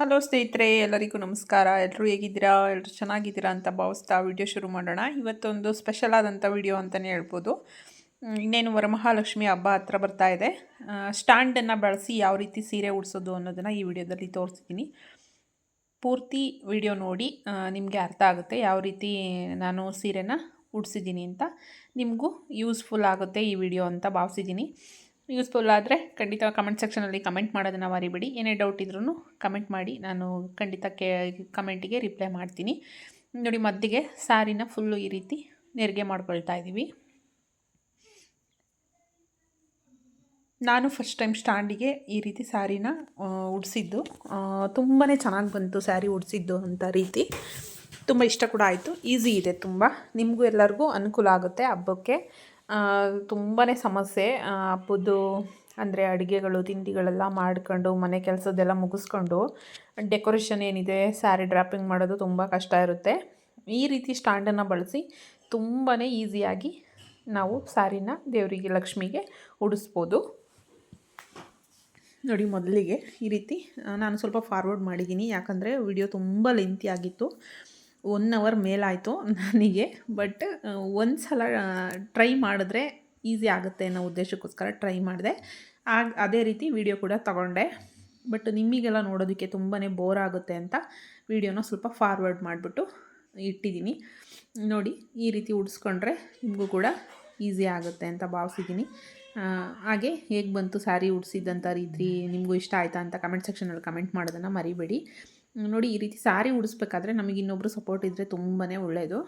Hello ಸ್ನೇಹಿತರೆ, ಎಲ್ಲರಿಗೂ ನಮಸ್ಕಾರ. ಎಲ್ಲರೂ ಹೇಗಿದ್ದೀರಾ? ಎಲ್ಲರೂ ಚೆನ್ನಾಗಿದ್ದೀರಾ ಅಂತ ಭಾವಿಸ್ತಾ ವಿಡಿಯೋ ಶುರು ಮಾಡೋಣ. ಇವತ್ತೊಂದು ಸ್ಪೆಷಲ್ ಆದಂಥ ವಿಡಿಯೋ ಅಂತಲೇ ಹೇಳ್ಬೋದು. ಇನ್ನೇನು ವರಮಹಾಲಕ್ಷ್ಮಿ ಹಬ್ಬ ಹತ್ರ ಬರ್ತಾ ಇದೆ. ಸ್ಟ್ಯಾಂಡನ್ನು ಬಳಸಿ ಯಾವ ರೀತಿ ಸೀರೆ ಉಡಿಸೋದು ಅನ್ನೋದನ್ನು ಈ ವಿಡಿಯೋದಲ್ಲಿ ತೋರಿಸ್ತೀನಿ. ಪೂರ್ತಿ ವಿಡಿಯೋ ನೋಡಿ ನಿಮಗೆ ಅರ್ಥ ಆಗುತ್ತೆ ಯಾವ ರೀತಿ ನಾನು ಸೀರೆನ ಉಡಿಸಿದ್ದೀನಿ ಅಂತ. ನಿಮಗೂ ಯೂಸ್ಫುಲ್ ಆಗುತ್ತೆ ಈ ವಿಡಿಯೋ ಅಂತ ಭಾವಿಸಿದ್ದೀನಿ. ಯೂಸ್ಫುಲ್ ಆದರೆ ಖಂಡಿತ ಕಮೆಂಟ್ ಸೆಕ್ಷನಲ್ಲಿ ಕಮೆಂಟ್ ಮಾಡೋದನ್ನು ಮರಿಬೇಡಿ. ಏನೇ ಡೌಟ್ ಇದ್ರೂ ಕಮೆಂಟ್ ಮಾಡಿ, ನಾನು ಖಂಡಿತ ಕಮೆಂಟಿಗೆ ರಿಪ್ಲೈ ಮಾಡ್ತೀನಿ. ನೋಡಿ, ಮದ್ದಿಗೆ ಸ್ಯಾರಿನ ಫುಲ್ಲು ಈ ರೀತಿ ನೆರಿಗೆ ಮಾಡ್ಕೊಳ್ತಾ ಇದ್ದೀವಿ. ನಾನು ಫಸ್ಟ್ ಟೈಮ್ ಸ್ಟ್ಯಾಂಡಿಗೆ ಈ ರೀತಿ ಸ್ಯಾರಿನ ಉಡಿಸಿದ್ದು. ತುಂಬಾ ಚೆನ್ನಾಗಿ ಬಂತು ಸ್ಯಾರಿ ಉಡಿಸಿದ್ದು ಅಂತ ರೀತಿ. ತುಂಬ ಇಷ್ಟ ಕೂಡ ಆಯಿತು. ಈಸಿ ಇದೆ ತುಂಬ. ನಿಮಗೂ ಎಲ್ಲರಿಗೂ ಅನುಕೂಲ ಆಗುತ್ತೆ ಹಬ್ಬಕ್ಕೆ. ತುಂಬಾ ಸಮಸ್ಯೆ ಹಬ್ಬದ್ದು ಅಂದರೆ ಅಡುಗೆಗಳು ತಿಂಡಿಗಳೆಲ್ಲ ಮಾಡ್ಕೊಂಡು ಮನೆ ಕೆಲಸದ್ದೆಲ್ಲ ಮುಗಿಸ್ಕೊಂಡು ಡೆಕೋರೇಷನ್ ಏನಿದೆ ಸ್ಯಾರಿ ಡ್ರಾಪಿಂಗ್ ಮಾಡೋದು ತುಂಬ ಕಷ್ಟ ಇರುತ್ತೆ. ಈ ರೀತಿ ಸ್ಟ್ಯಾಂಡನ್ನು ಬಳಸಿ ತುಂಬಾ ಈಸಿಯಾಗಿ ನಾವು ಸ್ಯಾರಿನ ದೇವರಿಗೆ ಲಕ್ಷ್ಮಿಗೆ ಉಡಿಸ್ಬೋದು. ನೋಡಿ, ಮೊದಲಿಗೆ ಈ ರೀತಿ ನಾನು ಸ್ವಲ್ಪ ಫಾರ್ವರ್ಡ್ ಮಾಡಿದ್ದೀನಿ, ಯಾಕಂದರೆ ವಿಡಿಯೋ ತುಂಬ ಲೆಂತಿ ಆಗಿತ್ತು. 1 ಅವರ್ ಮೇಲಾಯಿತು ನನಗೆ. ಬಟ್ ಒಂದು ಸಲ ಟ್ರೈ ಮಾಡಿದ್ರೆ ಈಸಿ ಆಗುತ್ತೆ ಅನ್ನೋ ಉದ್ದೇಶಕ್ಕೋಸ್ಕರ ಟ್ರೈ ಮಾಡಿದೆ. ಅದೇ ರೀತಿ ವಿಡಿಯೋ ಕೂಡ ತಗೊಂಡೆ. ಬಟ್ ನಿಮಗೆಲ್ಲ ನೋಡೋದಕ್ಕೆ ತುಂಬಾ ಬೋರ್ ಆಗುತ್ತೆ ಅಂತ ವಿಡಿಯೋನ ಸ್ವಲ್ಪ ಫಾರ್ವರ್ಡ್ ಮಾಡಿಬಿಟ್ಟು ಇಟ್ಟಿದ್ದೀನಿ. ನೋಡಿ, ಈ ರೀತಿ ಉಡಿಸ್ಕೊಂಡ್ರೆ ನಿಮಗೂ ಕೂಡ ಈಸಿ ಆಗುತ್ತೆ ಅಂತ ಭಾವಿಸಿದ್ದೀನಿ. ಹಾಗೆ ಹೇಗೆ ಬಂತು ಸ್ಯಾರಿ ಉಡಿಸಿದ್ದಂಥ ರೀತಿ ನಿಮಗೂ ಇಷ್ಟ ಆಯಿತಾ ಅಂತ ಕಮೆಂಟ್ ಸೆಕ್ಷನಲ್ಲಿ ಕಮೆಂಟ್ ಮಾಡೋದನ್ನು ಮರಿಬೇಡಿ. ನೋಡಿ, ಈ ರೀತಿ ಸ್ಯಾರಿ ಉಡಿಸ್ಬೇಕಾದ್ರೆ ನಮಗೆ ಇನ್ನೊಬ್ಬರು ಸಪೋರ್ಟ್ ಇದ್ದರೆ ತುಂಬಾ ಒಳ್ಳೆಯದು.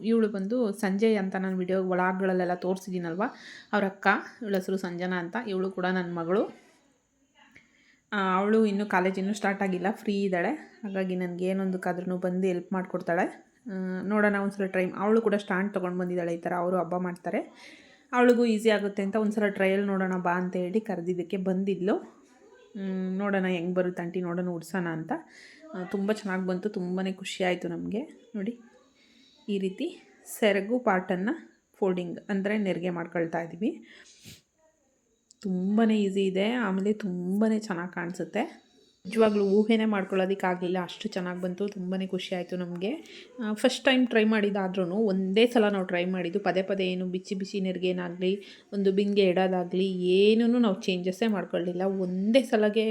ಇವಳು ಬಂದು ಸಂಜಯ್ ಅಂತ ನಾನು ವಿಡಿಯೋ ಒಳಗಳಲ್ಲೆಲ್ಲ ತೋರಿಸಿದ್ದೀನಲ್ವ, ಅವ್ರ ಅಕ್ಕ. ಇವಳ ಹೆಸರು ಸಂಜನಾ ಅಂತ. ಇವಳು ಕೂಡ ನನ್ನ ಮಗಳು. ಅವಳು ಇನ್ನೂ ಕಾಲೇಜ್ ಇನ್ನೂ ಸ್ಟಾರ್ಟ್ ಆಗಿಲ್ಲ, ಫ್ರೀ ಇದ್ದಾಳೆ. ಹಾಗಾಗಿ ನನಗೆ ಏನೊಂದಕ್ಕಾದ್ರೂ ಬಂದು ಹೆಲ್ಪ್ ಮಾಡಿಕೊಡ್ತಾಳೆ. ನೋಡೋಣ ಒಂದ್ಸಲ ಟ್ರೈ. ಅವಳು ಕೂಡ ಸ್ಟ್ಯಾಂಡ್ ತೊಗೊಂಡು ಬಂದಿದ್ದಾಳೆ. ಈ ಥರ ಅವರು ಹಬ್ಬ ಮಾಡ್ತಾರೆ, ಅವಳಿಗೂ ಈಸಿ ಆಗುತ್ತೆ ಅಂತ ಒಂದ್ಸಲ ಟ್ರಯಲ್ ನೋಡೋಣ ಬಾ ಅಂತ ಹೇಳಿ ಕರೆದಿದ್ದಕ್ಕೆ ಬಂದಿದ್ಲು. ನೋಡೋಣ ಹೆಂಗೆ ಬರುತ್ತೆ ಆಂಟಿ, ನೋಡೋಣ ಉಡ್ಸೋಣ ಅಂತ. ತುಂಬ ಚೆನ್ನಾಗಿ ಬಂತು, ತುಂಬಾ ಖುಷಿಯಾಯಿತು ನಮಗೆ. ನೋಡಿ, ಈ ರೀತಿ ಸೆರಗು ಪಾರ್ಟನ್ನು ಫೋಲ್ಡಿಂಗ್ ಅಂದರೆ ನೆರಿಗೆ ಮಾಡ್ಕೊಳ್ತಾ ಇದ್ದೀವಿ. ತುಂಬಾ ಈಸಿ ಇದೆ, ಆಮೇಲೆ ತುಂಬಾ ಚೆನ್ನಾಗಿ ಕಾಣಿಸುತ್ತೆ. ನಿಜವಾಗ್ಲೂ ಊಹೆನೇ ಮಾಡ್ಕೊಳ್ಳೋದಕ್ಕಾಗಲಿಲ್ಲ, ಅಷ್ಟು ಚೆನ್ನಾಗಿ ಬಂತು. ತುಂಬಾ ಖುಷಿ ಆಯಿತು ನಮಗೆ. ಫಸ್ಟ್ ಟೈಮ್ ಟ್ರೈ ಮಾಡಿದ್ದಾದ್ರೂ ಒಂದೇ ಸಲ ನಾವು ಟ್ರೈ ಮಾಡಿದ್ದು. ಪದೇ ಪದೇ ಏನು ಬಿಚ್ಚಿ ಬಿಚ್ಚಿ ನೆರಿಗೆನಾಗಲಿ ಒಂದು ಬಿಂಗೆ ಇಡೋದಾಗಲಿ ಏನೂ ನಾವು ಚೇಂಜಸ್ಸೇ ಮಾಡ್ಕೊಳ್ಳಿಲ್ಲ. ಒಂದೇ ಸಲಗೆ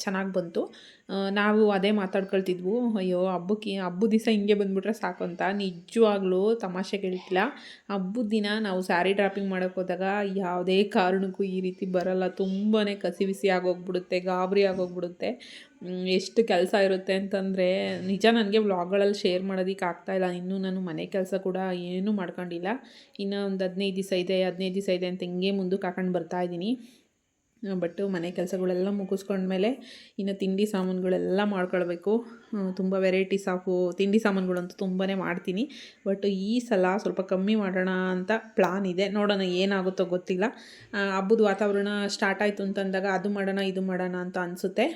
ಚೆನ್ನಾಗಿ ಬಂತು. ನಾವು ಅದೇ ಮಾತಾಡ್ಕೊಳ್ತಿದ್ವು, ಅಯ್ಯೋ ಹಬ್ಬದ ದಿವಸ ಹಿಂಗೆ ಬಂದುಬಿಟ್ರೆ ಸಾಕು ಅಂತ. ನಿಜವಾಗ್ಲೂ ತಮಾಷೆ ಕೇಳ್ತಿಲ್ಲ. ಹಬ್ಬದ ದಿನ ನಾವು ಸ್ಯಾರಿ ಡ್ರಾಪಿಂಗ್ ಮಾಡೋಕ್ಕೆ ಹೋದಾಗ ಯಾವುದೇ ಕಾರಣಕ್ಕೂ ಈ ರೀತಿ ಬರೋಲ್ಲ. ತುಂಬಾ ಕಸಿವಿಸಿ ಆಗೋಗ್ಬಿಡುತ್ತೆ, ಗಾಬರಿ ಆಗೋಗ್ಬಿಡುತ್ತೆ. ಎಷ್ಟು ಕೆಲಸ ಇರುತ್ತೆ ಅಂತಂದರೆ ನಿಜ ನನಗೆ ವ್ಲಾಗ್ಗಳಲ್ಲಿ ಶೇರ್ ಮಾಡೋದಕ್ಕೆ ಆಗ್ತಾಯಿಲ್ಲ. ಇನ್ನೂ ನಾನು ಮನೆ ಕೆಲಸ ಕೂಡ ಏನೂ ಮಾಡ್ಕೊಂಡಿಲ್ಲ. ಇನ್ನೂ ಒಂದು 15 ದಿವಸ ಇದೆ, 15 ದಿವಸ ಇದೆ ಅಂತ ಹಿಂಗೆ ಮುಂದಕ್ಕೆ ಹಾಕೊಂಡು ಬರ್ತಾಯಿದ್ದೀನಿ. ಬಟ್ ಮನೆ ಕೆಲಸಗಳೆಲ್ಲ ಮುಗಿಸ್ಕೊಂಡ್ಮೇಲೆ ಇನ್ನು ತಿಂಡಿ ಸಾಮಾನುಗಳೆಲ್ಲ ಮಾಡ್ಕೊಳ್ಬೇಕು. ತುಂಬ ವೆರೈಟೀಸ್ ಆಫು ತಿಂಡಿ ಸಾಮಾನುಗಳಂತೂ ತುಂಬಾ ಮಾಡ್ತೀನಿ. ಬಟ್ ಈ ಸಲ ಸ್ವಲ್ಪ ಕಮ್ಮಿ ಮಾಡೋಣ ಅಂತ ಪ್ಲಾನ್ ಇದೆ. ನೋಡೋಣ ಏನಾಗುತ್ತೋ ಗೊತ್ತಿಲ್ಲ. ಹಬ್ಬದ ವಾತಾವರಣ ಸ್ಟಾರ್ಟ್ ಆಯಿತು ಅಂತಂದಾಗ ಅದು ಮಾಡೋಣ ಇದು ಮಾಡೋಣ ಅಂತ ಅನಿಸುತ್ತೆ.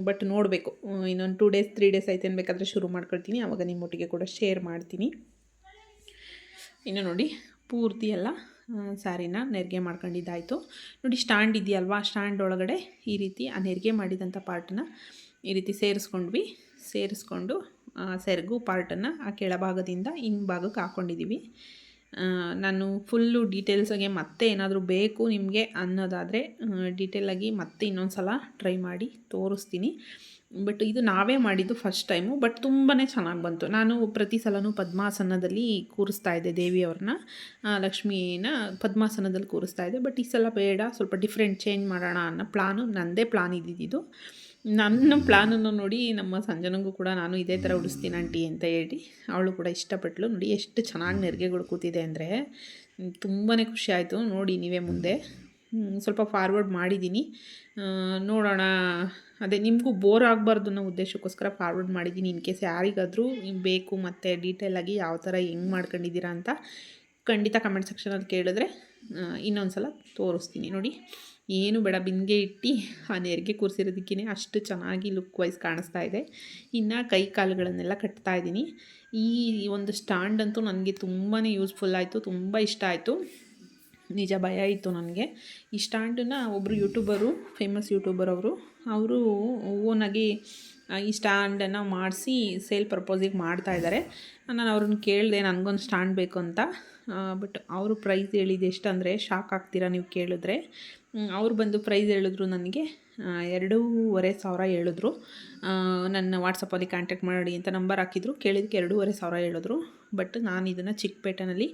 ಬಟ್ ನೋಡಬೇಕು. ಇನ್ನೊಂದು 2 ಡೇಸ್ 3 ಡೇಸ್ ಆಯ್ತು ಬೇಕಾದರೆ ಶುರು ಮಾಡ್ಕೊಳ್ತೀನಿ. ಆವಾಗ ನಿಮ್ಮೊಟ್ಟಿಗೆ ಕೂಡ ಶೇರ್ ಮಾಡ್ತೀನಿ. ಇನ್ನು ನೋಡಿ, ಪೂರ್ತಿ ಎಲ್ಲ ಸ್ಯಾರಿನ ನೆರಿಗೆ ಮಾಡ್ಕೊಂಡಿದ್ದಾಯಿತು. ನೋಡಿ, ಸ್ಟ್ಯಾಂಡ್ ಇದೆಯಲ್ವಾ, ಸ್ಟ್ಯಾಂಡ್ ಒಳಗಡೆ ಈ ರೀತಿ ಆ ನೆರಿಗೆ ಮಾಡಿದಂಥ ಪಾರ್ಟನ್ನ ಈ ರೀತಿ ಸೇರಿಸ್ಕೊಂಡು ಸೆರಗು ಪಾರ್ಟನ್ನು ಆ ಕೆಳಭಾಗದಿಂದ ಹಿಂಭಾಗಕ್ಕೆ ಹಾಕ್ಕೊಂಡಿದ್ದೀವಿ. ನಾನು ಫುಲ್ಲು ಡೀಟೇಲ್ಸಾಗೆ ಮತ್ತೆ ಏನಾದರೂ ಬೇಕು ನಿಮಗೆ ಅನ್ನೋದಾದರೆ ಡೀಟೇಲಾಗಿ ಮತ್ತೆ ಇನ್ನೊಂದು ಸಲ ಟ್ರೈ ಮಾಡಿ ತೋರಿಸ್ತೀನಿ. ಬಟ್ ಇದು ನಾವೇ ಮಾಡಿದ್ದು ಫಸ್ಟ್ ಟೈಮು. ಬಟ್ ತುಂಬಾ ಚೆನ್ನಾಗಿ ಬಂತು. ನಾನು ಪ್ರತಿ ಸಲವೂ ಪದ್ಮಾಸನದಲ್ಲಿ ಕೂರಿಸ್ತಾ ಇದ್ದೆ ದೇವಿಯವ್ರನ್ನ, ಲಕ್ಷ್ಮೀನ ಪದ್ಮಾಸನದಲ್ಲಿ ಕೂರಿಸ್ತಾ ಇದ್ದೆ. ಬಟ್ ಈ ಸಲ ಬೇಡ, ಸ್ವಲ್ಪ ಡಿಫ್ರೆಂಟ್ ಚೇಂಜ್ ಮಾಡೋಣ ಅನ್ನೋ ನನ್ನದೇ ಪ್ಲಾನ್ ಇದ್ದಿದ್ದು. ನನ್ನ ಪ್ಲಾನನ್ನು ನೋಡಿ ನಮ್ಮ ಸಂಜನಂಗೂ ಕೂಡ ನಾನು ಇದೇ ಥರ ಉಡಿಸ್ತೀನಿ ಆಂಟಿ ಅಂತ ಹೇಳಿ ಅವಳು ಕೂಡ ಇಷ್ಟಪಟ್ಟಳು. ನೋಡಿ, ಎಷ್ಟು ಚೆನ್ನಾಗಿ ನೆರಿಗೆಗಳು ಕೂತಿದೆ ಅಂದರೆ ತುಂಬಾ ಖುಷಿ ಆಯಿತು. ನೋಡಿ ನೀವೇ ಮುಂದೆ ಸ್ವಲ್ಪ ಫಾರ್ವರ್ಡ್ ಮಾಡಿದ್ದೀನಿ. ನೋಡೋಣ, ಅದೇ ನಿಮಗೂ ಬೋರ್ ಆಗಬಾರ್ದು ಅನ್ನೋ ಉದ್ದೇಶಕ್ಕೋಸ್ಕರ ಫಾರ್ವರ್ಡ್ ಮಾಡಿದ್ದೀನಿ. ಇನ್ ಕೇಸ್ ಯಾರಿಗಾದರೂ ಬೇಕು ಮತ್ತು ಡೀಟೇಲಾಗಿ ಯಾವ ಥರ ಹೆಂಗೆ ಮಾಡ್ಕೊಂಡಿದ್ದೀರಾ ಅಂತ ಖಂಡಿತ ಕಮೆಂಟ್ ಸೆಕ್ಷನಲ್ಲಿ ಕೇಳಿದ್ರೆ ಇನ್ನೊಂದು ಸಲ ತೋರಿಸ್ತೀನಿ. ನೋಡಿ, ಏನು ಬೇಡ, ಬಿಂದಿಗೆ ಇಟ್ಟು ಆ ನೆರಿಗೆ ಕೂರಿಸಿರೋದಕ್ಕೇ ಅಷ್ಟು ಚೆನ್ನಾಗಿ ಲುಕ್ ವೈಸ್ ಕಾಣಿಸ್ತಾ ಇದೆ. ಇನ್ನು ಕೈ ಕಾಲುಗಳನ್ನೆಲ್ಲ ಕಟ್ತಾ ಇದ್ದೀನಿ. ಈ ಒಂದು ಸ್ಟ್ಯಾಂಡ್ ಅಂತೂ ನನಗೆ ತುಂಬಾ ಯೂಸ್ಫುಲ್ ಆಯಿತು, ತುಂಬ ಇಷ್ಟ ಆಯಿತು. ನಿಜ ಭಯ ಇತ್ತು ನನಗೆ. ಈ ಸ್ಟ್ಯಾಂಡನ್ನ ಒಬ್ಬರು ಯೂಟ್ಯೂಬರು, ಫೇಮಸ್ ಯೂಟ್ಯೂಬರ್ ಅವರು ಓನಾಗಿ ಈ ಸ್ಟ್ಯಾಂಡನ್ನು ಮಾಡಿಸಿ ಸೇಲ್ ಪರ್ಪೋಸಿಗೆ ಮಾಡ್ತಾಯಿದ್ದಾರೆ. ನಾನು ಅವ್ರನ್ನ ಕೇಳಿದೆ ನನಗೊಂದು ಸ್ಟ್ಯಾಂಡ್ ಬೇಕು ಅಂತ. ಬಟ್ ಅವರು ಪ್ರೈಸ್ ಹೇಳಿದ್ದು ಎಷ್ಟಂದರೆ ಶಾಕ್ ಆಗ್ತೀರಾ ನೀವು ಕೇಳಿದ್ರೆ. ಅವ್ರು ಬಂದು ಪ್ರೈಸ್ ಹೇಳಿದ್ರು ನನಗೆ 2,500 ಹೇಳಿದ್ರು. ನನ್ನ ವಾಟ್ಸಪ್ಪಲ್ಲಿ ಕಾಂಟ್ಯಾಕ್ಟ್ ಮಾಡಿ ಅಂತ ನಂಬರ್ ಹಾಕಿದ್ರು. ಕೇಳಿದ್ದಕ್ಕೆ 2,500 ಹೇಳಿದ್ರು. ಬಟ್ ನಾನು ಇದನ್ನು ಚಿಕ್ಕಪೇಟೆನಲ್ಲಿ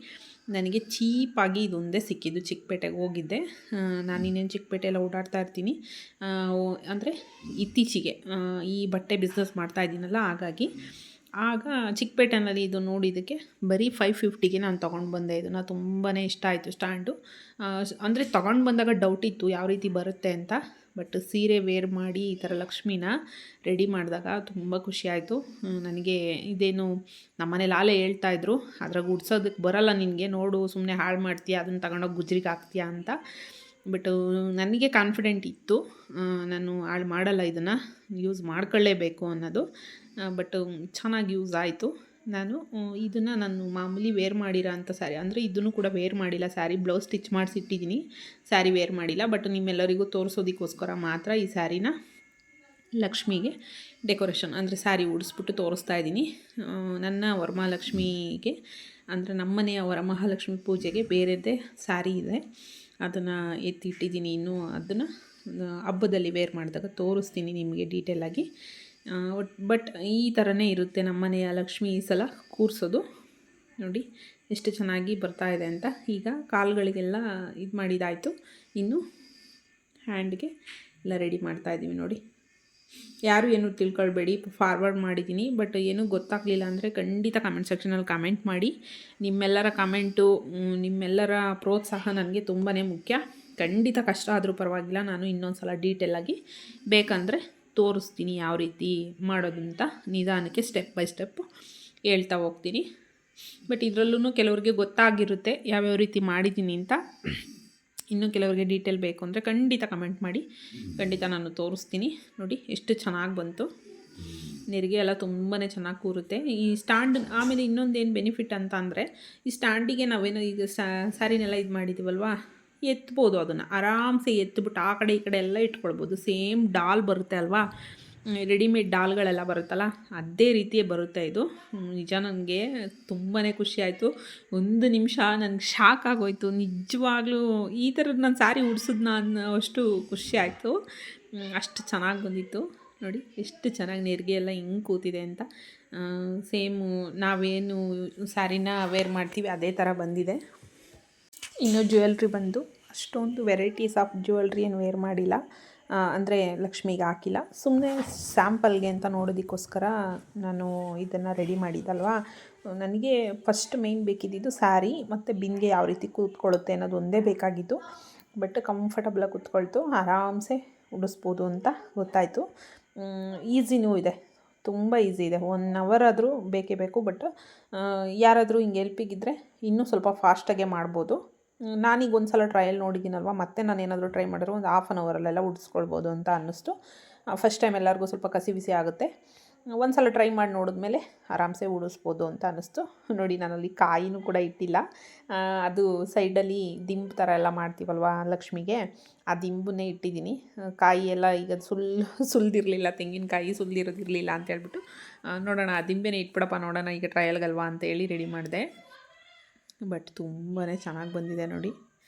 ನನಗೆ ಚೀಪಾಗಿ ಇದೊಂದೇ ಸಿಕ್ಕಿದ್ದು. ಚಿಕ್ಕಪೇಟೆಗೆ ಹೋಗಿದ್ದೆ. ನಾನು ಇನ್ನೇನು ಚಿಕ್ಕಪೇಟೆಯೆಲ್ಲ ಓಡಾಡ್ತಾ ಇರ್ತೀನಿ. ಅಂದರೆ ಇತ್ತೀಚೆಗೆ ಈ ಬಟ್ಟೆ ಬಿಸ್ನೆಸ್ ಮಾಡ್ತಾ ಇದ್ದೀನಲ್ಲ, ಹಾಗಾಗಿ ಆಗ ಚಿಕ್ಕಪೇಟೆನಲ್ಲಿ ಇದು ನೋಡಿದ್ದಕ್ಕೆ ಬರೀ 550ಗೆ ನಾನು ತೊಗೊಂಡು ಬಂದೆ. ಇದನ್ನು ತುಂಬಾ ಇಷ್ಟ ಆಯಿತು ಸ್ಟ್ಯಾಂಡು. ಅಂದರೆ ತೊಗೊಂಡು ಬಂದಾಗ ಡೌಟ್ ಇತ್ತು ಯಾವ ರೀತಿ ಬರುತ್ತೆ ಅಂತ. ಬಟ್ ಸೀರೆ ವೇರ್ ಮಾಡಿ ಈ ಥರ ಲಕ್ಷ್ಮಿನ ರೆಡಿ ಮಾಡಿದಾಗ ತುಂಬ ಖುಷಿಯಾಯಿತು ನನಗೆ. ಇದೇನು ನಮ್ಮನೇಲಿ ಆಲೇ ಹೇಳ್ತಾಯಿದ್ರು, ಅದ್ರಾಗ ಉಡ್ಸೋದಕ್ಕೆ ಬರೋಲ್ಲ ನಿನಗೆ, ನೋಡು ಸುಮ್ಮನೆ ಹಾಳು ಮಾಡ್ತೀಯ, ಅದನ್ನು ತಗೊಂಡೋಗಿ ಗುಜ್ರಿಗೆ ಹಾಕ್ತೀಯ ಅಂತ. ಬಟ್ ನನಗೆ ಕಾನ್ಫಿಡೆಂಟ್ ಇತ್ತು ನಾನು ಹಾಳು ಮಾಡಲ್ಲ, ಇದನ್ನು ಯೂಸ್ ಮಾಡ್ಕೊಳ್ಳೇಬೇಕು ಅನ್ನೋದು. ಬಟ್ ಚೆನ್ನಾಗಿ ಯೂಸ್ ಆಯಿತು. ನಾನು ಮಾಮೂಲಿ ವೇರ್ ಮಾಡಿರೋ ಅಂಥ ಸ್ಯಾರಿ, ಅಂದರೆ ಇದನ್ನು ಕೂಡ ವೇರ್ ಮಾಡಿಲ್ಲ. ಸ್ಯಾರಿ ಬ್ಲೌಸ್ ಸ್ಟಿಚ್ ಮಾಡಿಸಿಟ್ಟಿದ್ದೀನಿ, ಸ್ಯಾರಿ ವೇರ್ ಮಾಡಿಲ್ಲ. ಬಟ್ ನಿಮ್ಮೆಲ್ಲರಿಗೂ ತೋರಿಸೋದಕ್ಕೋಸ್ಕರ ಮಾತ್ರ ಈ ಸ್ಯಾರಿನ ಲಕ್ಷ್ಮಿಗೆ ಡೆಕೋರೇಷನ್ ಅಂದರೆ ಸ್ಯಾರಿ ಉಡಿಸ್ಬಿಟ್ಟು ತೋರಿಸ್ತಾ ಇದ್ದೀನಿ. ನನ್ನ ವರಮಹಾಲಕ್ಷ್ಮಿಗೆ ಅಂದರೆ ನಮ್ಮನೆಯ ವರಮಹಾಲಕ್ಷ್ಮಿ ಪೂಜೆಗೆ ಬೇರೆದೇ ಸ್ಯಾರಿ ಇದೆ, ಅದನ್ನು ಎತ್ತಿಟ್ಟಿದ್ದೀನಿ. ಇನ್ನೂ ಅದನ್ನು ಹಬ್ಬದಲ್ಲಿ ವೇರ್ ಮಾಡಿದಾಗ ತೋರಿಸ್ತೀನಿ ನಿಮಗೆ ಡೀಟೇಲಾಗಿ. ಬಟ್ ಈ ಥರನೇ ಇರುತ್ತೆ ನಮ್ಮನೆಯ ಲಕ್ಷ್ಮಿ ಈ ಸಲ ಕೂರಿಸೋದು. ನೋಡಿ ಎಷ್ಟು ಚೆನ್ನಾಗಿ ಬರ್ತಾಯಿದೆ ಅಂತ. ಈಗ ಕಾಲುಗಳಿಗೆಲ್ಲ ಇದು ಮಾಡಿದಾಯಿತು, ಇನ್ನು ಹ್ಯಾಂಡ್ಗೆ ಎಲ್ಲ ರೆಡಿ ಮಾಡ್ತಾಯಿದ್ದೀವಿ. ನೋಡಿ, ಯಾರು ಏನು ತಿಳ್ಕೊಳ್ಬೇಡಿ, ಫಾರ್ವರ್ಡ್ ಮಾಡಿದ್ದೀನಿ. ಬಟ್ ಏನೂ ಗೊತ್ತಾಗಲಿಲ್ಲ ಅಂದರೆ ಖಂಡಿತ ಕಮೆಂಟ್ ಸೆಕ್ಷನಲ್ಲಿ ಕಮೆಂಟ್ ಮಾಡಿ. ನಿಮ್ಮೆಲ್ಲರ ಕಮೆಂಟು, ನಿಮ್ಮೆಲ್ಲರ ಪ್ರೋತ್ಸಾಹ ನನಗೆ ತುಂಬಾ ಮುಖ್ಯ. ಖಂಡಿತ ಕಷ್ಟ ಆದರೂ ಪರವಾಗಿಲ್ಲ, ನಾನು ಇನ್ನೊಂದು ಸಲ ಡೀಟೇಲಾಗಿ ಬೇಕಂದರೆ ತೋರಿಸ್ತೀನಿ ಯಾವ ರೀತಿ ಮಾಡೋದಂತ. ನಿಧಾನಕ್ಕೆ ಸ್ಟೆಪ್ ಬೈ ಸ್ಟೆಪ್ ಹೇಳ್ತಾ ಹೋಗ್ತೀನಿ. ಬಟ್ ಇದರಲ್ಲೂ ಕೆಲವ್ರಿಗೆ ಗೊತ್ತಾಗಿರುತ್ತೆ ಯಾವ್ಯಾವ ರೀತಿ ಮಾಡಿದ್ದೀನಿ ಅಂತ. ಇನ್ನೂ ಕೆಲವರಿಗೆ ಡೀಟೇಲ್ ಬೇಕು ಅಂದರೆ ಖಂಡಿತ ಕಮೆಂಟ್ ಮಾಡಿ, ಖಂಡಿತ ನಾನು ತೋರಿಸ್ತೀನಿ. ನೋಡಿ ಎಷ್ಟು ಚೆನ್ನಾಗಿ ಬಂತು, ನೆರಿಗೆ ಎಲ್ಲ ತುಂಬಾ ಚೆನ್ನಾಗಿ ಕೂರುತ್ತೆ ಈ ಸ್ಟ್ಯಾಂಡ್. ಆಮೇಲೆ ಇನ್ನೊಂದೇನು ಬೆನಿಫಿಟ್ ಅಂತ ಅಂದರೆ, ಈ ಸ್ಟ್ಯಾಂಡಿಗೆ ನಾವೇನೋ ಈಗ ಸ್ಯಾರಿನೆಲ್ಲ ಇದು ಮಾಡಿದ್ದೀವಲ್ವ, ಎತ್ಬೋದು, ಅದನ್ನು ಆರಾಮ್ಸೆ ಎತ್ಬಿಟ್ಟು ಆ ಕಡೆ ಈ ಕಡೆ ಎಲ್ಲ ಇಟ್ಕೊಳ್ಬೋದು. ಸೇಮ್ ಡಾಲ್ ಬರುತ್ತೆ ಅಲ್ವಾ, ರೆಡಿಮೇಡ್ ಡಾಲ್ಗಳೆಲ್ಲ ಬರುತ್ತಲ್ಲ, ಅದೇ ರೀತಿಯೇ ಬರುತ್ತೆ ಇದು. ನಿಜ ನನಗೆ ತುಂಬಾ ಖುಷಿ ಆಯಿತು. ಒಂದು ನಿಮಿಷ ನನಗೆ ಶಾಕ್ ಆಗೋಯ್ತು ನಿಜವಾಗ್ಲೂ. ಈ ಥರದ್ದು ನಾನು ಸ್ಯಾರಿ ಉಡ್ಸಿದ್ನ ಅನ್ನೋ ಅಷ್ಟು ಖುಷಿ ಆಯಿತು. ಅಷ್ಟು ಚೆನ್ನಾಗಿ ಬಂದಿತ್ತು. ನೋಡಿ ಎಷ್ಟು ಚೆನ್ನಾಗಿ ನೆರಿಗೆ ಎಲ್ಲ ಹಿಂಗೆ ಕೂತಿದೆ ಅಂತ. ಸೇಮು ನಾವೇನು ಸ್ಯಾರಿನ ವೇರ್ ಮಾಡ್ತೀವಿ ಅದೇ ಥರ ಬಂದಿದೆ. ಇನ್ನು ಜ್ಯುವೆಲ್ರಿ ಬಂದು ಅಷ್ಟೊಂದು ವೆರೈಟೀಸ್ ಆಫ್ ಜ್ಯುವೆಲ್ರಿ ಏನು ವೇರ್ ಮಾಡಿಲ್ಲ, ಅಂದರೆ ಲಕ್ಷ್ಮಿಗೆ ಹಾಕಿಲ್ಲ. ಸುಮ್ಮನೆ ಸ್ಯಾಂಪಲ್ಗೆ ಅಂತ ನೋಡೋದಕ್ಕೋಸ್ಕರ ನಾನು ಇದನ್ನು ರೆಡಿ ಮಾಡಿದ್ದಲ್ವಾ. ನನಗೆ ಫಸ್ಟ್ ಮೇಯ್ನ್ ಬೇಕಿದ್ದಿದ್ದು ಸ್ಯಾರಿ ಮತ್ತು ಬಿಂದಿಗೆ ಯಾವ ರೀತಿ ಕೂತ್ಕೊಳ್ಳುತ್ತೆ ಅನ್ನೋದು ಒಂದೇ ಬೇಕಾಗಿತ್ತು. ಬಟ್ ಕಂಫರ್ಟಬಲಾಗಿ ಕೂತ್ಕೊಳ್ತು, ಆರಾಮ್ಸೆ ಉಡಿಸ್ಬೋದು ಅಂತ ಗೊತ್ತಾಯಿತು. ಈಸಿನೂ ಇದೆ, ತುಂಬ ಈಸಿ ಇದೆ. 1 hour ಆದರೂ ಬೇಕೇ ಬೇಕು. ಬಟ್ ಯಾರಾದರೂ ಹಿಂಗೆ ಹೆಲ್ಪಿಗಿದ್ದರೆ ಇನ್ನೂ ಸ್ವಲ್ಪ ಫಾಸ್ಟಾಗೆ ಮಾಡ್ಬೋದು. ನಾನೀಗ ಒಂದು ಸಲ ಟ್ರಯಲ್ ನೋಡಿದ್ದೀನಲ್ವ, ಮತ್ತೆ ನಾನು ಏನಾದರೂ ಟ್ರೈ ಮಾಡಿದ್ರೆ ಒಂದು 1/2 hourಲ್ಲೆಲ್ಲ ಉಡಿಸ್ಕೊಳ್ಬೋದು ಅಂತ ಅನ್ನಿಸ್ತು. ಫಸ್ಟ್ ಟೈಮ್ ಎಲ್ಲರಿಗೂ ಸ್ವಲ್ಪ ಕಸಿ ಬಿಸಿ ಆಗುತ್ತೆ. ಒಂದು ಸಲ ಟ್ರೈ ಮಾಡಿ ನೋಡಿದ್ಮೇಲೆ ಆರಾಮ್ಸೆ ಉಡಿಸ್ಬೋದು ಅಂತ ಅನ್ನಿಸ್ತು. ನೋಡಿ ನಾನಲ್ಲಿ ಕಾಯಿನೂ ಕೂಡ ಇಟ್ಟಿಲ್ಲ. ಅದು ಸೈಡಲ್ಲಿ ದಿಂಬು ಥರ ಎಲ್ಲ ಮಾಡ್ತೀವಲ್ವ ಲಕ್ಷ್ಮಿಗೆ, ಆ ದಿಂಬನ್ನೇ ಇಟ್ಟಿದ್ದೀನಿ. ಕಾಯಿ ಎಲ್ಲ ಈಗ ಸುಲಿದಿರಲಿಲ್ಲ, ತೆಂಗಿನಕಾಯಿ ಸುಲಿದಿರೋದಿರಲಿಲ್ಲ ಅಂತ ಹೇಳ್ಬಿಟ್ಟು ನೋಡೋಣ ಆ ದಿಂಬೆನೇ ಇಟ್ಬಿಡಪ್ಪ ನೋಡೋಣ ಈಗ ಟ್ರಯಲ್ಗಲ್ವಾ ಅಂತೇಳಿ ರೆಡಿ ಮಾಡಿದೆ. ಬಟ್ ತುಂಬಾ ಚೆನ್ನಾಗಿ ಬಂದಿದೆ ನೋಡಿ.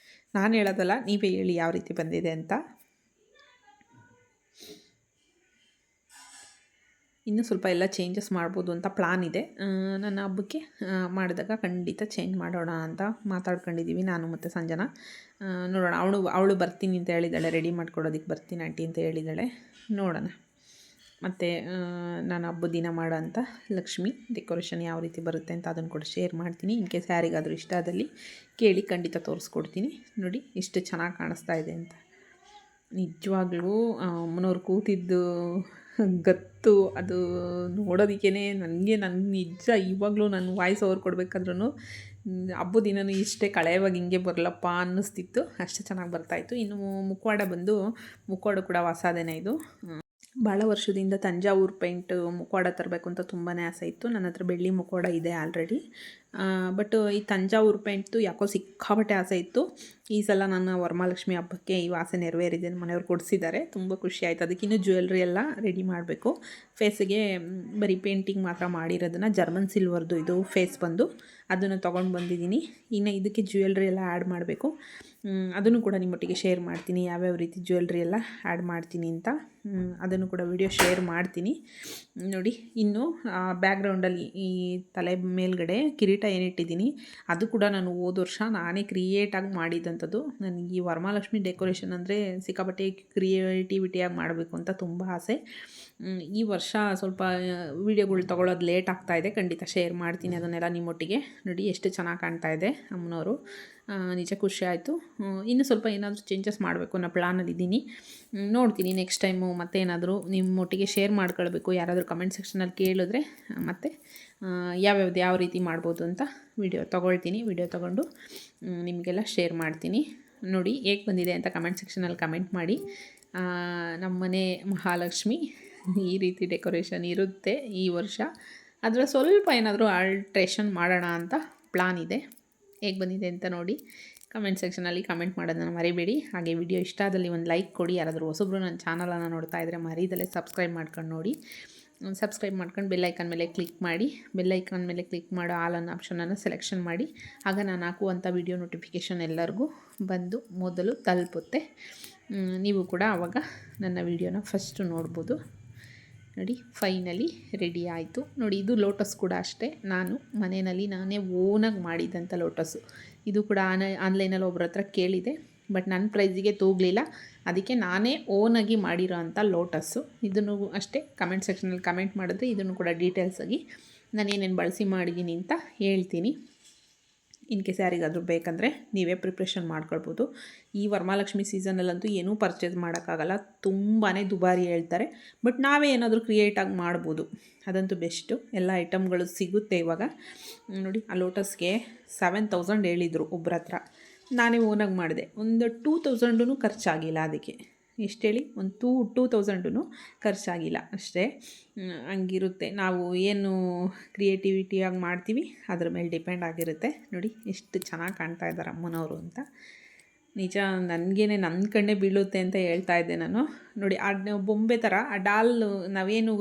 ನಾನು ಹೇಳೋದಲ್ಲ, ನೀವೇ ಹೇಳಿ ಯಾವ ರೀತಿ ಬಂದಿದೆ ಅಂತ. ಇನ್ನೂ ಸ್ವಲ್ಪ ಎಲ್ಲ ಚೇಂಜಸ್ ಮಾಡ್ಬೋದು ಅಂತ ಪ್ಲಾನ್ ಇದೆ. ನನ್ನ ಹಬ್ಬಕ್ಕೆ ಮಾಡಿದಾಗ ಖಂಡಿತ ಚೇಂಜ್ ಮಾಡೋಣ ಅಂತ ಮಾತಾಡ್ಕೊಂಡಿದ್ದೀವಿ ನಾನು ಮತ್ತು ಸಂಜನಾ. ನೋಡೋಣ, ಅವಳು ಬರ್ತೀನಿ ಅಂತ ಹೇಳಿದ್ದಾಳೆ, ರೆಡಿ ಮಾಡ್ಕೊಡೋದಕ್ಕೆ ಬರ್ತೀನಿ ಆಂಟಿ ಅಂತ ಹೇಳಿದ್ದಾಳೆ. ನೋಡೋಣ. ಮತ್ತು ನಾನು ಹಬ್ಬದ ದಿನ ಮಾಡೋ ಅಂಥ ಲಕ್ಷ್ಮಿ ಡೆಕೋರೇಷನ್ ಯಾವ ರೀತಿ ಬರುತ್ತೆ ಅಂತ ಅದನ್ನು ಕೂಡ ಶೇರ್ ಮಾಡ್ತೀನಿ. ಇನ್ ಕೇಸ್ ಯಾರಿಗಾದರೂ ಇಷ್ಟ ಆದಲ್ಲಿ ಕೇಳಿ ಖಂಡಿತ ತೋರಿಸ್ಕೊಡ್ತೀನಿ. ನೋಡಿ ಎಷ್ಟು ಚೆನ್ನಾಗಿ ಕಾಣಿಸ್ತಾ ಇದೆ ಅಂತ. ನಿಜವಾಗ್ಲೂ ಅಮ್ಮನವ್ರು ಕೂತಿದ್ದು ಗತ್ತು ಅದು ನೋಡೋದಕ್ಕೇ ನನಗೆ ನಿಜ ಇವಾಗಲೂ ನಾನು ವಾಯ್ಸ್ ಓವರ್ ಕೊಡಬೇಕಾದ್ರೂ ಹಬ್ಬದ ದಿನವೂ ಇಷ್ಟೇ ಕಳೆಯುವಾಗ ಹಿಂಗೆ ಬರಲಪ್ಪ ಅನ್ನಿಸ್ತಿತ್ತು, ಅಷ್ಟು ಚೆನ್ನಾಗಿ ಬರ್ತಾಯಿತ್ತು. ಇನ್ನು ಮುಖವಾಡ ಕೂಡ ಹೊಸದೇನೆ ಇದು. ಭಾಳ ವರ್ಷದಿಂದ ತಂಜಾವೂರು ಪೇಂಟ್ ಮುಖವಾಡ ತರಬೇಕು ಅಂತ ತುಂಬಾ ಆಸೆ ಇತ್ತು. ನನ್ನ ಹತ್ರ ಬೆಳ್ಳಿ ಮುಖವಾಡ ಇದೆ ಆಲ್ರೆಡಿ. ಬಟ್ ಈ ತಂಜಾವೂರು ಪೇಂಟ್ದು ಯಾಕೋ ಸಿಕ್ಕಾಪಟ್ಟೆ ಆಸೆ ಇತ್ತು. ಈ ಸಲ ನನ್ನ ವರಮಹಾಲಕ್ಷ್ಮಿ ಹಬ್ಬಕ್ಕೆ ಈ ಆಸೆ ನೆರವೇರಿದೆ. ಮನೆಯವ್ರು ಕೊಡಿಸಿದ್ದಾರೆ, ತುಂಬ ಖುಷಿ ಆಯಿತು. ಅದಕ್ಕಿನ್ನೂ ಜ್ಯುವೆಲ್ರಿ ಎಲ್ಲ ರೆಡಿ ಮಾಡಬೇಕು. ಫೇಸಿಗೆ ಬರೀ ಪೇಂಟಿಂಗ್ ಮಾತ್ರ ಮಾಡಿರೋದನ್ನು ಜರ್ಮನ್ ಸಿಲ್ವರ್ದು ಇದು ಫೇಸ್ ಬಂದು ಅದನ್ನು ತೊಗೊಂಡು ಬಂದಿದ್ದೀನಿ. ಇನ್ನು ಇದಕ್ಕೆ ಜ್ಯುವೆಲ್ರಿ ಎಲ್ಲ ಆ್ಯಡ್ ಮಾಡಬೇಕು. ಅದನ್ನು ಕೂಡ ನಿಮ್ಮೊಟ್ಟಿಗೆ ಶೇರ್ ಮಾಡ್ತೀನಿ, ಯಾವ್ಯಾವ ರೀತಿ ಜ್ಯುವೆಲ್ರಿ ಎಲ್ಲ ಆ್ಯಡ್ ಮಾಡ್ತೀನಿ ಅಂತ. ಅದನ್ನು ಕೂಡ ವಿಡಿಯೋ ಶೇರ್ ಮಾಡ್ತೀನಿ ನೋಡಿ. ಇನ್ನು ಬ್ಯಾಕ್ಗ್ರೌಂಡಲ್ಲಿ ಈ ತಲೆ ಮೇಲ್ಗಡೆ ಕಿರೀಟ ಏನಿಟ್ಟಿದ್ದೀನಿ ಅದು ಕೂಡ ನಾನು ಹೋದ ವರ್ಷ ನಾನೇ ಕ್ರಿಯೇಟಾಗಿ ಮಾಡಿದ್ದಂಥದ್ದು. ನನಗೆ ಈ ವರಮಹಾಲಕ್ಷ್ಮಿ ಡೆಕೋರೇಷನ್ ಅಂದರೆ ಸಿಕ್ಕಾಪಟ್ಟೆ ಕ್ರಿಯೇಟಿವಿಟಿಯಾಗಿ ಮಾಡಬೇಕು ಅಂತ ತುಂಬ ಆಸೆ. ಈ ವರ್ಷ ಸ್ವಲ್ಪ ವೀಡಿಯೋಗಳು ತೊಗೊಳೋದು ಲೇಟ್ ಆಗ್ತಾಯಿದೆ. ಖಂಡಿತ ಶೇರ್ ಮಾಡ್ತೀನಿ ಅದನ್ನೆಲ್ಲ ನಿಮ್ಮೊಟ್ಟಿಗೆ. ನೋಡಿ ಎಷ್ಟು ಚೆನ್ನಾಗಿ ಕಾಣ್ತಾ ಇದೆ ಅಮ್ಮನವರು, ನಿಜ ಖುಷಿ ಆಯಿತು. ಇನ್ನೂ ಸ್ವಲ್ಪ ಏನಾದರೂ ಚೇಂಜಸ್ ಮಾಡಬೇಕು ಅನ್ನೋ ಪ್ಲ್ಯಾನಲ್ಲಿದ್ದೀನಿ. ನೋಡ್ತೀನಿ ನೆಕ್ಸ್ಟ್ ಟೈಮು ಮತ್ತೆ ಏನಾದರೂ ನಿಮ್ಮೊಟ್ಟಿಗೆ ಶೇರ್ ಮಾಡ್ಕೊಳ್ಬೇಕು. ಯಾರಾದರೂ ಕಮೆಂಟ್ ಸೆಕ್ಷನಲ್ಲಿ ಕೇಳಿದ್ರೆ ಮತ್ತು ಯಾವ ರೀತಿ ಮಾಡ್ಬೋದು ಅಂತ ವಿಡಿಯೋ ತೊಗೊಳ್ತೀನಿ. ವಿಡಿಯೋ ತೊಗೊಂಡು ನಿಮಗೆಲ್ಲ ಶೇರ್ ಮಾಡ್ತೀನಿ. ನೋಡಿ ಹೇಗೆ ಬಂದಿದೆ ಅಂತ ಕಮೆಂಟ್ ಸೆಕ್ಷನಲ್ಲಿ ಕಮೆಂಟ್ ಮಾಡಿ. ನಮ್ಮನೆ ಮಹಾಲಕ್ಷ್ಮಿ ಈ ರೀತಿ ಡೆಕೋರೇಷನ್ ಇರುತ್ತೆ ಈ ವರ್ಷ. ಅದರ ಸ್ವಲ್ಪ ಏನಾದರೂ ಆಲ್ಟ್ರೇಷನ್ ಮಾಡೋಣ ಅಂತ ಪ್ಲಾನ್ ಇದೆ. ಹೇಗೆ ಬಂದಿದೆ ಅಂತ ನೋಡಿ ಕಮೆಂಟ್ ಸೆಕ್ಷನಲ್ಲಿ ಕಮೆಂಟ್ ಮಾಡೋದನ್ನು ಮರಿಬೇಡಿ. ಹಾಗೆ ವಿಡಿಯೋ ಇಷ್ಟ ಆದಲ್ಲಿ ಒಂದು ಲೈಕ್ ಕೊಡಿ. ಯಾರಾದರೂ ಹೊಸಬ್ರು ನನ್ನ ಚಾನಲನ್ನು ನೋಡ್ತಾ ಇದ್ದರೆ ಮರೀದಲ್ಲೇ ಸಬ್ಸ್ಕ್ರೈಬ್ ಮಾಡ್ಕೊಂಡು ನೋಡಿ. ಸಬ್ಸ್ಕ್ರೈಬ್ ಮಾಡ್ಕೊಂಡು ಬೆಲ್ಲೈಕನ್ ಮೇಲೆ ಕ್ಲಿಕ್ ಮಾಡಿ. ಬೆಲ್ಲೈಕನ್ ಮೇಲೆ ಕ್ಲಿಕ್ ಮಾಡೋ ಆಲ್ ಅನ್ನೋ ಆಪ್ಷನನ್ನು ಸೆಲೆಕ್ಷನ್ ಮಾಡಿ. ಆಗ ನಾನು ಹಾಕುವಂಥ ವಿಡಿಯೋ ನೋಟಿಫಿಕೇಷನ್ ಎಲ್ಲರಿಗೂ ಬಂದು ಮೊದಲು ತಲುಪುತ್ತೆ. ನೀವು ಕೂಡ ಆವಾಗ ನನ್ನ ವಿಡಿಯೋನ ಫಸ್ಟು ನೋಡ್ಬೋದು. ನೋಡಿ ಫೈನಲಿ ರೆಡಿ ಆಯಿತು. ನೋಡಿ ಇದು ಲೋಟಸ್ ಕೂಡ ಅಷ್ಟೇ, ನಾನು ಮನೆಯಲ್ಲಿ ನಾನೇ ಓನಾಗಿ ಮಾಡಿದ್ದಂಥ ಲೋಟಸ್ಸು. ಇದು ಕೂಡ ಆನ್ಲೈನಲ್ಲಿ ಒಬ್ಬರ ಹತ್ರ ಕೇಳಿದೆ, ಬಟ್ ನನ್ನ ಪ್ರೈಸಿಗೆ ತೂಗಲಿಲ್ಲ. ಅದಕ್ಕೆ ನಾನೇ ಓನಾಗಿ ಮಾಡಿರೋ ಅಂಥ ಲೋಟಸ್ಸು. ಇದನ್ನು ಅಷ್ಟೇ ಕಮೆಂಟ್ ಸೆಕ್ಷನಲ್ಲಿ ಕಮೆಂಟ್ ಮಾಡಿದ್ರೆ ಇದನ್ನು ಕೂಡ ಡೀಟೇಲ್ಸಾಗಿ ನಾನು ಏನೇನು ಬಳಸಿ ಮಾಡಿದ್ದೀನಿ ಅಂತ ಹೇಳ್ತೀನಿ. ಇನ್ ಕೇಸ್ ಯಾರಿಗಾದರೂ ಬೇಕಂದರೆ ನೀವೇ ಪ್ರಿಪ್ರೇಷನ್ ಮಾಡ್ಕೊಳ್ಬೋದು. ಈ ವರಮಹಾಲಕ್ಷ್ಮಿ ಸೀಸನಲ್ಲಂತೂ ಏನೂ ಪರ್ಚೇಸ್ ಮಾಡೋಕ್ಕಾಗಲ್ಲ, ತುಂಬಾ ದುಬಾರಿ ಹೇಳ್ತಾರೆ. ಬಟ್ ನಾವೇ ಏನಾದರೂ ಕ್ರಿಯೇಟಾಗಿ ಮಾಡ್ಬೋದು, ಅದಂತೂ ಬೆಸ್ಟು. ಎಲ್ಲ ಐಟಮ್ಗಳು ಸಿಗುತ್ತೆ ಇವಾಗ. ನೋಡಿ ಆ ಲೋಟಸ್ಗೆ 7000 ಹೇಳಿದರು ಒಬ್ಬರ ಹತ್ರ. ನಾನೇ ಓನಾಗಿ ಮಾಡಿದೆ. ಒಂದು 2000 ಖರ್ಚಾಗಿಲ್ಲ ಅದಕ್ಕೆ. ಎಷ್ಟು ಹೇಳಿ, ಒಂದು 2000 ಖರ್ಚಾಗಿಲ್ಲ ಅಷ್ಟೇ. ಹಂಗಿರುತ್ತೆ, ನಾವು ಏನು ಕ್ರಿಯೇಟಿವಿಟಿಯಾಗಿ ಮಾಡ್ತೀವಿ ಅದ್ರ ಮೇಲೆ ಡಿಪೆಂಡ್ ಆಗಿರುತ್ತೆ. ನೋಡಿ ಎಷ್ಟು ಚೆನ್ನಾಗಿ ಕಾಣ್ತಾ ಇದ್ದಾರೆ ಅಮ್ಮನವರು ಅಂತ. ನಿಜ ನನಗೇನೆ ನನ್ನ ಕಣ್ಣೇ ಬೀಳುತ್ತೆ ಅಂತ ಹೇಳ್ತಾ ಇದ್ದೆ ನಾನು. ನೋಡಿ ಆ ಬೊಂಬೆ ಥರ ಆ ಡಾಲ್ ನಾವೇನು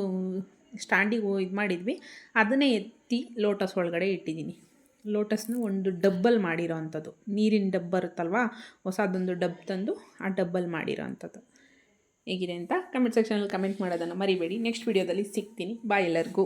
ಸ್ಟ್ಯಾಂಡಿಗೆ ಇದು ಮಾಡಿದ್ವಿ ಅದನ್ನೇ ಎತ್ತಿ ಲೋಟಸ್ ಒಳಗಡೆ ಇಟ್ಟಿದ್ದೀನಿ. ಲೋಟಸ್ನ ಒಂದು ಡಬ್ಬಲ್ ಮಾಡಿರೋ ಅಂಥದ್ದು, ನೀರಿನ ಡಬ್ಬ ಇರುತ್ತಲ್ವ, ಹೊಸದೊಂದು ಡಬ್ ತಂದು ಆ ಡಬ್ಬಲ್ ಮಾಡಿರೋ ಅಂಥದ್ದು. ಹೇಗಿದೆ ಅಂತ ಕಮೆಂಟ್ ಸೆಕ್ಷನಲ್ಲಿ ಕಮೆಂಟ್ ಮಾಡೋದನ್ನು ಮರಿಬೇಡಿ. ನೆಕ್ಸ್ಟ್ ವೀಡಿಯೋದಲ್ಲಿ ಸಿಗ್ತೀನಿ. ಬಾಯ್ ಎಲ್ಲರಿಗೂ.